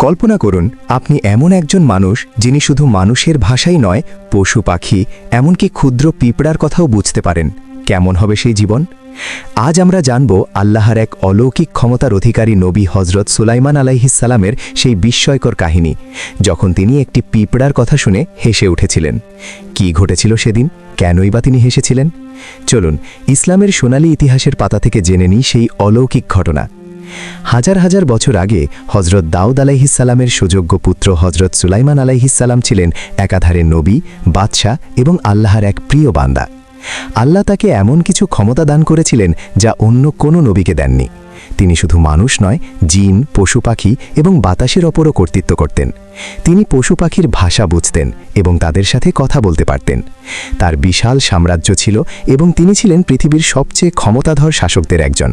কল্পনা করুন আপনি এমন একজন মানুষ যিনি শুধু মানুষের ভাষাই নয়, পশু পাখি এমনকি ক্ষুদ্র পিঁপড়ার কথাও বুঝতে পারেন। কেমন হবে সেই জীবন? আজ আমরা জানব আল্লাহর এক অলৌকিক ক্ষমতার অধিকারী নবী হজরত সুলাইমান আলাইহিসসালামের সেই বিস্ময়কর কাহিনী, যখন তিনি একটি পিঁপড়ার কথা শুনে হেসে উঠেছিলেন। কি ঘটেছিল সেদিন? কেনই বা তিনি হেসেছিলেন? চলুন ইসলামের সোনালী ইতিহাসের পাতা থেকে জেনে নিই সেই অলৌকিক ঘটনা। হাজার হাজার বছর আগে হজরত দাউদ আলাইহিসসালামের সুযোগ্য পুত্র হজরত সুলাইমান আলাইহিসসালাম ছিলেন একাধারে নবী, বাদশাহ এবং আল্লাহর এক প্রিয় বান্দা। আল্লাহ তাকে এমন কিছু ক্ষমতা দান করেছিলেন যা অন্য কোনো নবীকে দেননি। তিনি শুধু মানুষ নয়, জিন, পশু পাখি এবং বাতাসের ওপরও কর্তৃত্ব করতেন। তিনি পশু পাখির ভাষা বুঝতেন এবং তাদের সাথে কথা বলতে পারতেন। তার বিশাল সাম্রাজ্য ছিল এবং তিনি ছিলেন পৃথিবীর সবচেয়ে ক্ষমতাধর শাসকদের একজন।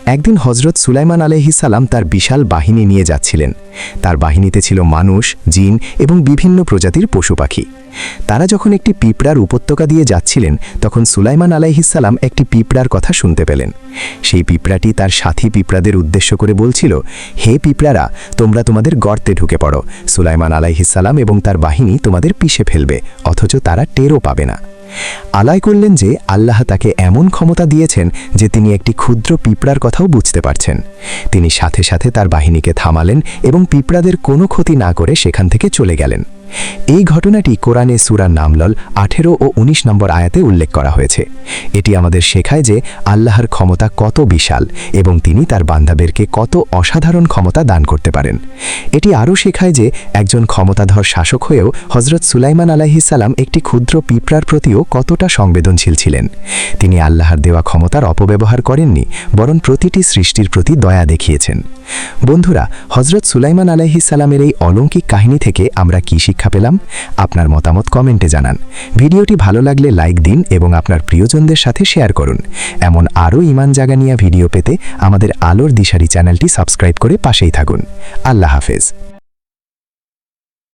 একদিন হজরত সুলাইমান আলাইহিসসালাম তার বিশাল বাহিনী নিয়ে যাচ্ছিলেন। তার বাহিনীতে ছিল মানুষ, জিন এবং বিভিন্ন প্রজাতির পশু পাখি। তারা যখন একটি পিঁপড়ার উপত্যকা দিয়ে যাচ্ছিলেন, তখন সুলাইমান আলাইহিসসালাম একটি পিঁপড়ার কথা শুনতে পেলেন। সেই পিঁপড়াটি তার সাথী পিঁপড়াদের উদ্দেশ্য করে বলছিল, হে পিঁপড়ারা, তোমরা তোমাদের গর্তে ঢুকে পড়ো। সুলাইমান আলাইহিসসালাম এবং তার বাহিনী তোমাদের পিষে ফেলবে, অথচ তারা টেরও পাবে না। আলাই করলেন যে আল্লাহ তাকে এমন ক্ষমতা দিয়েছেন যে তিনি একটি ক্ষুদ্র পিঁপড়ার কথাও বুঝতে পারছেন। তিনি সাথে সাথে তার বাহিনীকে থামালেন এবং পিঁপড়াদের কোনো ক্ষতি না করে সেখান থেকে চলে গেলেন। এই ঘটনাটি কোরআনে সূরা নামল 18 ও 19 নম্বর আয়াতে উল্লেখ করা হয়েছে। এটি আমাদের শেখায় যে আল্লাহর ক্ষমতা কত বিশাল এবং তিনি তার বান্দাদেরকে কত অসাধারণ ক্ষমতা দান করতে পারেন। এটি আরও শেখায় যে একজন ক্ষমতাধর শাসক হয়েও হজরত সুলাইমান আলাইহিসসালাম একটি ক্ষুদ্র পিঁপড়ার প্রতিও কতটা সংবেদনশীল ছিলেন। তিনি আল্লাহর দেওয়া ক্ষমতার অপব্যবহার করেননি, বরং প্রতিটি সৃষ্টির প্রতি দয়া দেখিয়েছেন। বন্ধুরা, হজরত সুলাইমান আলাইহিসসালামের এই অলৌকিক কাহিনী থেকে আমরা কি শিক্ষা পেলাম? আপনার মতামত কমেন্টে জানান। ভিডিওটি ভালো লাগলে লাইক দিন এবং আপনার প্রিয়জনদের সাথে শেয়ার করুন। এমন আরও ঈমান জাগানিয়া ভিডিও পেতে আমাদের আলোর দিশারি চ্যানেলটি সাবস্ক্রাইব করে পাশেই থাকুন। আল্লাহ হাফেজ।